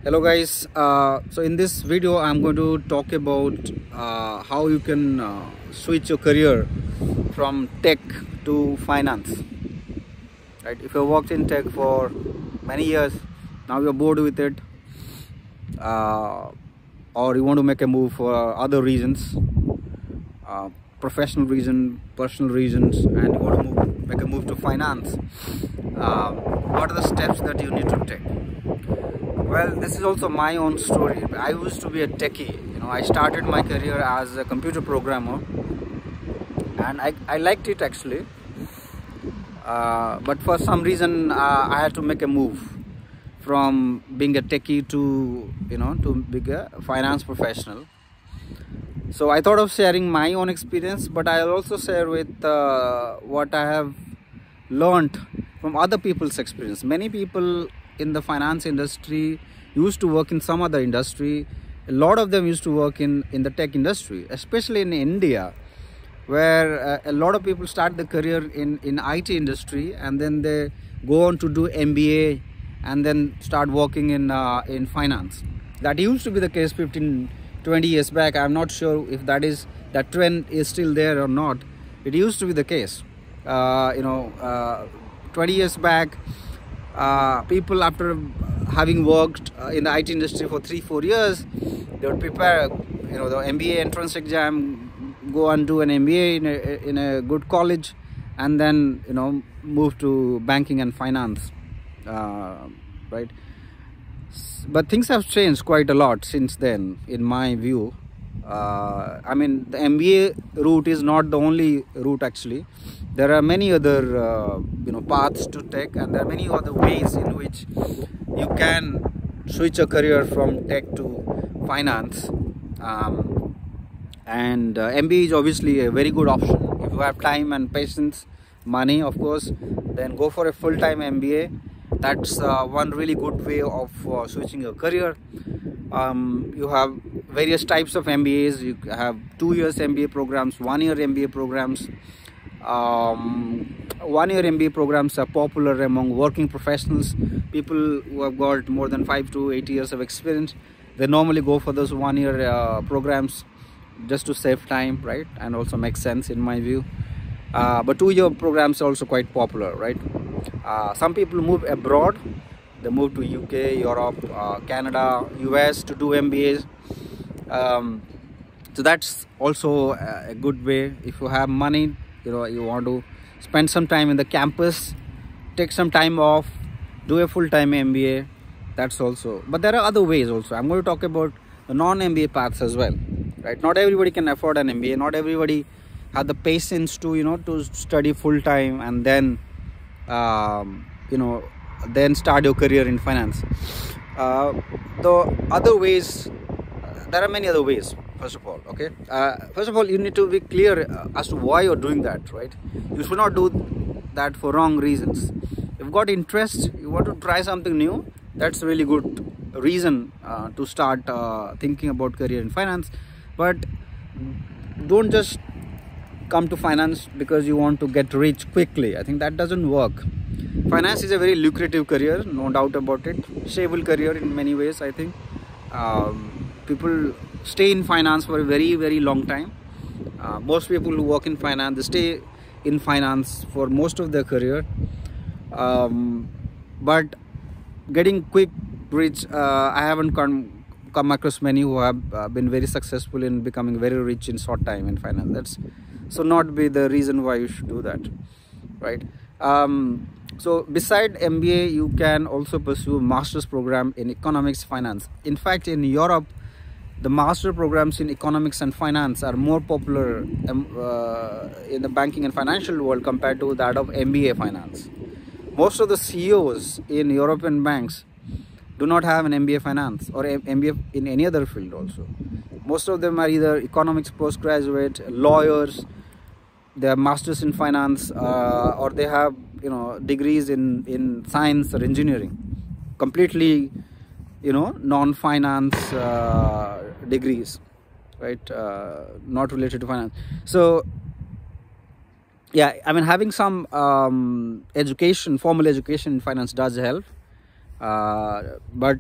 Hello guys, so in this video I'm going to talk about how you can switch your career from tech to finance. Right? If you worked in tech for many years, now you're bored with it, or you want to make a move for other reasons, professional reason, personal reasons, and you want to make a move to finance. What are the steps that you need to take? Well, this is also my own story. I used to be a techie. I started my career as a computer programmer, and I liked it actually. But for some reason, I had to make a move from being a techie to being a finance professional. So I thought of sharing my own experience, but I'll also share with what I have learned from other people's experience. Many people in the finance industry used to work in some other industry. A lot of them used to work in the tech industry, especially in India, where a lot of people start their career in IT industry and then they go on to do MBA and then start working in finance. That used to be the case 15-20 years back. I'm not sure if that trend is still there or not. It used to be the case. 20 years back, people, after having worked in the IT industry for 3-4 years, they would prepare the MBA entrance exam, go and do an MBA in a good college, and then move to banking and finance, right? But things have changed quite a lot since then, in my view. I mean, the MBA route is not the only route actually. There are many other paths to take, and there are many other ways in which you can switch a career from tech to finance. And MBA is obviously a very good option. If you have time and patience, money of course, then go for a full-time MBA. That's one really good way of switching your career. You have various types of MBAs. You have 2 years MBA programs, 1 year MBA programs. 1 year MBA programs are popular among working professionals, people who have got more than 5 to 8 years of experience. They normally go for those 1 year programs just to save time, right? And also makes sense in my view. But 2 year programs are also quite popular, right? Some people move abroad. They move to UK, Europe, Canada, US to do MBAs. So that's also a good way. If you have money, you want to spend some time in the campus, take some time off, do a full-time MBA. That's also. But there are other ways also. I'm going to talk about the non-MBA paths as well, right? Not everybody can afford an MBA. Not everybody have the patience to to study full-time and then then start your career in finance. The other ways, there are many other ways. First of all, okay. First of all, you need to be clear as to why you're doing that, right? You should not do that for wrong reasons. If you've got interest, you want to try something new, that's a really good reason to start thinking about career in finance. But don't just come to finance because you want to get rich quickly. I think that doesn't work. Finance is a very lucrative career, no doubt about it. Stable career in many ways, I think. People stay in finance for a very, very long time. Most people who work in finance, they stay in finance for most of their career. But getting quick rich, I haven't come across many who have been very successful in becoming very rich in short time in finance. That's so not be the reason why you should do that, right? So beside MBA, you can also pursue master's program in economics finance. In fact, in Europe, the master programs in economics and finance are more popular in the banking and financial world compared to that of MBA finance. Most of the CEOs in European banks do not have an MBA finance or MBA in any other field also. Most of them are either economics postgraduate, lawyers, they have masters in finance, or they have degrees in science or engineering, completely non-finance degrees, right? Not related to finance. So yeah, I mean, having some formal education in finance does help. But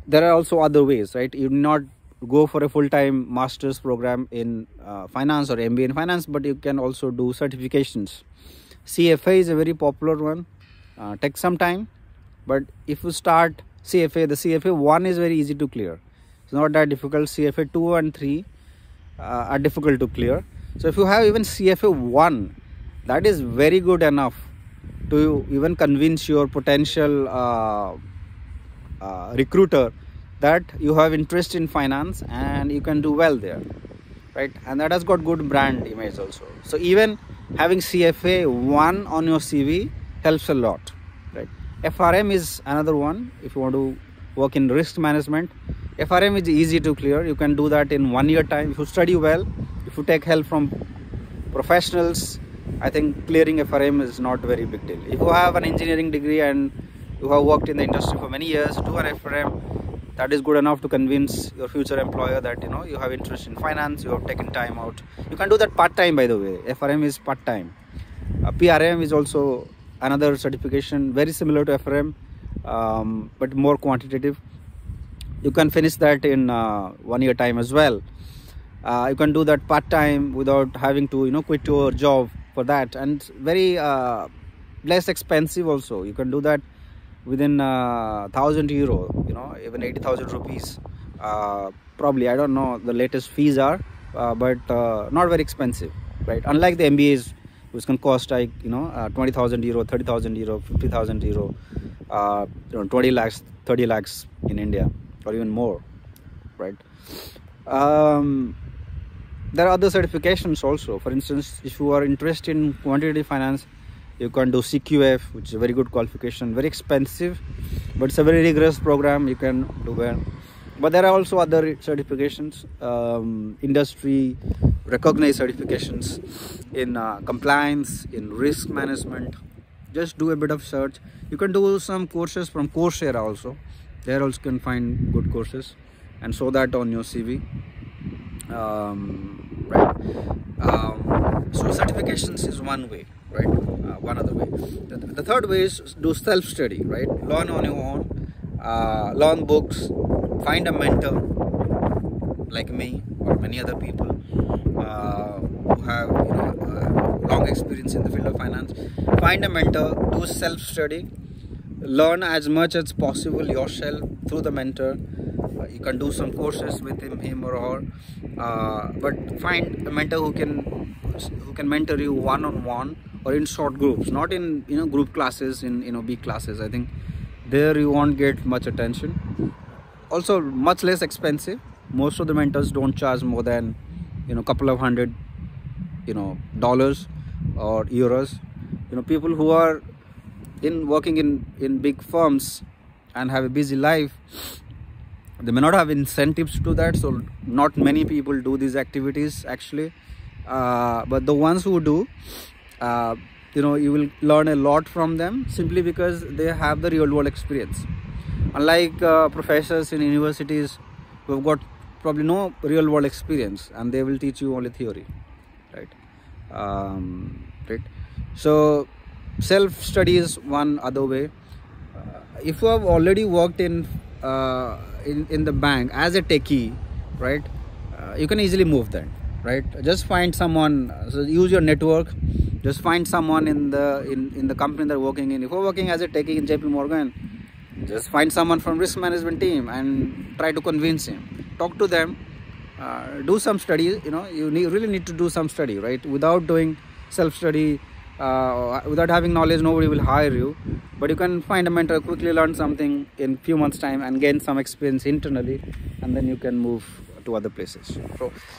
there are also other ways, right? You not go for a full-time master's program in finance or MBA in finance, but you can also do certifications. CFA is a very popular one. Takes some time, but if you start CFA, the CFA 1 is very easy to clear. It's not that difficult. CFA 2 and 3 are difficult to clear. So if you have even CFA 1, that is very good enough to even convince your potential recruiter that you have interest in finance and you can do well there, right? And that has got good brand image also. So even having CFA 1 on your CV helps a lot, right? FRM is another one. If you want to work in risk management, FRM is easy to clear. You can do that in 1 year time. If you study well, if you take help from professionals, I think clearing FRM is not a very big deal. If you have an engineering degree and you have worked in the industry for many years, do an FRM. That is good enough to convince your future employer that you have interest in finance, you have taken time out. You can do that part-time, by the way. FRM is part-time. PRM is also another certification, very similar to FRM, but more quantitative. You can finish that in 1 year time as well. You can do that part-time without having to quit your job for that, and very less expensive also. You can do that within 1,000 euro, even 80,000 rupees. Probably, I don't know the latest fees are, but not very expensive, right? Unlike the MBAs, which can cost like 20,000 euro, 30,000 euro, 50,000 euro, 20 lakhs, 30 lakhs in India, or even more, right? There are other certifications also. For instance, if you are interested in quantitative finance, you can do CQF, which is a very good qualification, very expensive, but it's a very rigorous program. You can do well. But there are also other certifications, industry recognized certifications in compliance, in risk management. Just do a bit of search. You can do some courses from Coursera also. There also can find good courses and show that on your CV. Right. So certifications is one way, right? One other way. The third way is do self-study, right? Learn on your own, learn books, find a mentor like me or many other people who have long experience in the field of finance. Find a mentor, do self-study, learn as much as possible yourself through the mentor. You can do some courses with him or her, but find a mentor who can mentor you one-on-one or in short groups, not in group classes, in big classes. I think there you won't get much attention. Also much less expensive. Most of the mentors don't charge more than couple of $100 dollars or euros. People who are working in big firms and have a busy life, they may not have incentives to do that, so not many people do these activities actually, but the ones who do, you will learn a lot from them simply because they have the real world experience, unlike professors in universities who have got probably no real world experience and they will teach you only theory, right? Right. So self study is one other way. If you have already worked in the bank as a techie, right, you can easily move then, right? Just find someone, so use your network. Just find someone in the company they're working in. If you're working as a techie in JP Morgan, just find someone from risk management team and try to convince him. Talk to them, do some study. You really need to do some study, right? Without doing self-study, without having knowledge, nobody will hire you. But you can find a mentor, quickly learn something in few months time and gain some experience internally, and then you can move to other places.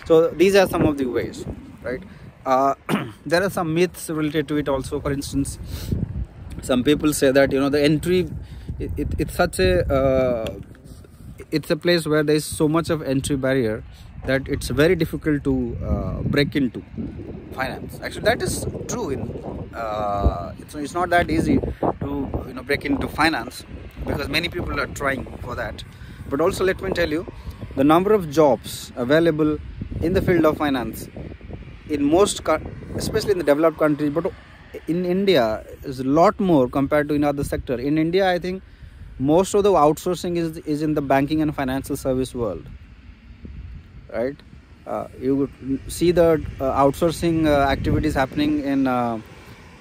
So these are some of the ways, right? There are some myths related to it also. For instance, some people say that the entry, it's such a it's a place where there is so much of entry barrier that it's very difficult to break into finance. Actually, that is true. It's not that easy to break into finance, because many people are trying for that. But also, let me tell you, the number of jobs available in the field of finance in most, especially in the developed countries, but in India is a lot more compared to in other sector. In India, I think most of the outsourcing is in the banking and financial service world, right? You would see the outsourcing activities happening in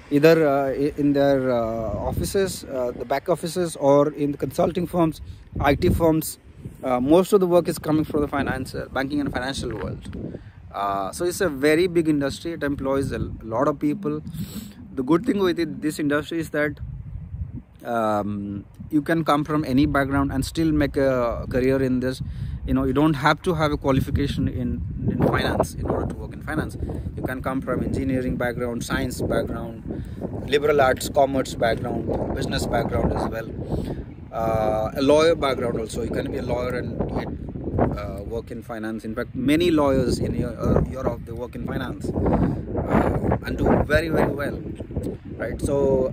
either in their offices, the back offices, or in the consulting firms, IT firms. Most of the work is coming from the banking and financial world. So it's a very big industry. It employs a lot of people. The good thing with this industry is that you can come from any background and still make a career in this. You don't have to have a qualification in finance in order to work in finance. You can come from engineering background, science background, liberal arts, commerce background, business background as well, a lawyer background also. You can be a lawyer and yet work in finance. In fact, many lawyers in Europe, they work in finance and do very, very well, right? So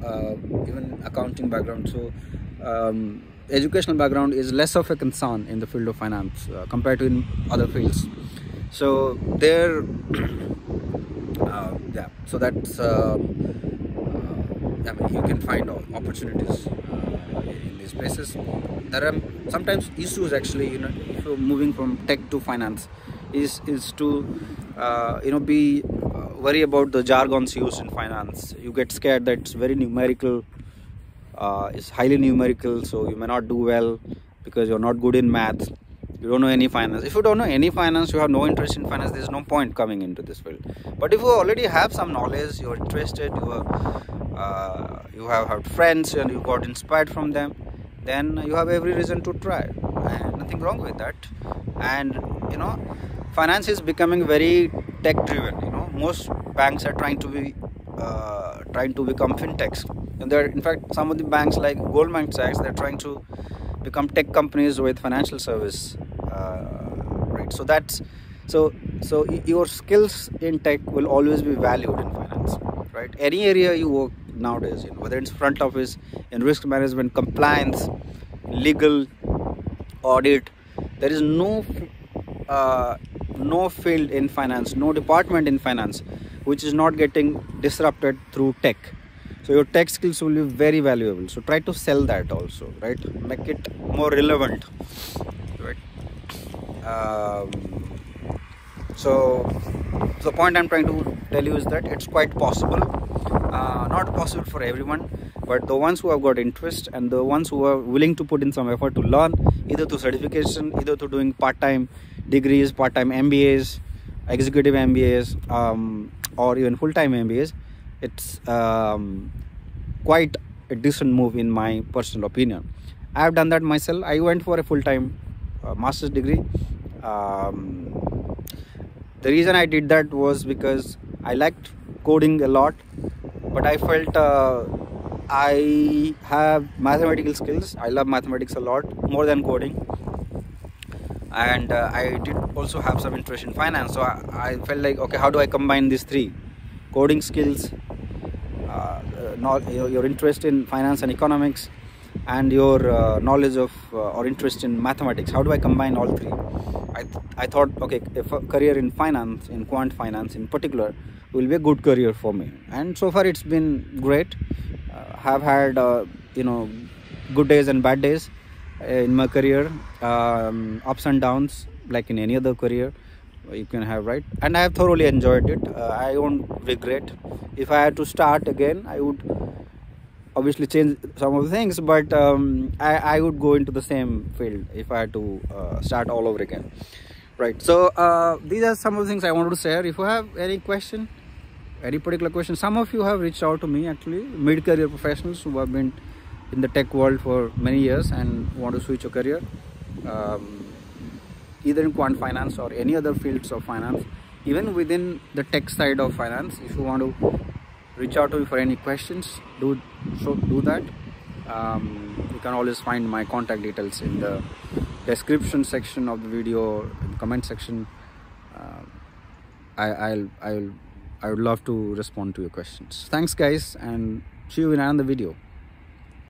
even accounting background. So educational background is less of a concern in the field of finance compared to in other fields. So there yeah, so that's I mean, you can find opportunities in these places. There are sometimes issues actually, if you're moving from tech to finance, is to be worry about the jargons used in finance. You get scared that it's very numerical, it's highly numerical, so you may not do well because you're not good in math. You don't know any finance. If you don't know any finance, you have no interest in finance, there's no point coming into this field. But if you already have some knowledge, you're interested, you have had friends and you got inspired from them, then you have every reason to try, and nothing wrong with that. And finance is becoming very tech driven. Most banks are trying to become fintechs, and in fact, some of the banks like Goldman Sachs, they're trying to become tech companies with financial service, right? So your skills in tech will always be valued in finance, right? Any area you work nowadays, whether it's front office, in risk management, compliance, legal, audit, there is no field in finance, no department in finance which is not getting disrupted through tech. So your tech skills will be very valuable. So try to sell that also, right? Make it more relevant, right? So the point I'm trying to tell you is that it's quite possible. Not possible for everyone, but the ones who have got interest and the ones who are willing to put in some effort to learn, either through certification, either through doing part-time degrees, part-time MBAs, executive MBAs, or even full-time MBAs, it's quite a decent move in my personal opinion. I have done that myself. I went for a full-time master's degree. The reason I did that was because I liked coding a lot, but I felt I have mathematical skills. I love mathematics a lot, more than coding. And I did also have some interest in finance. So I felt like, okay, how do I combine these three? Coding skills, your interest in finance and economics, and your knowledge of or interest in mathematics. How do I combine all three? I thought, okay, if a career in finance, in quant finance in particular, will be a good career for me. And so far it's been great. Have had good days and bad days in my career, ups and downs like in any other career you can have, right? And I have thoroughly enjoyed it. I won't regret. If I had to start again, I would obviously change some of the things, but I would go into the same field if I had to start all over again, right? So these are some of the things I wanted to share. If you have any question, any particular question, some of you have reached out to me, actually mid-career professionals who have been in the tech world for many years and want to switch a career, either in quant finance or any other fields of finance, even within the tech side of finance. If you want to reach out to me for any questions, do that. You can always find my contact details in the description section of the video, in the comment section. I would love to respond to your questions. Thanks guys, and see you in another video.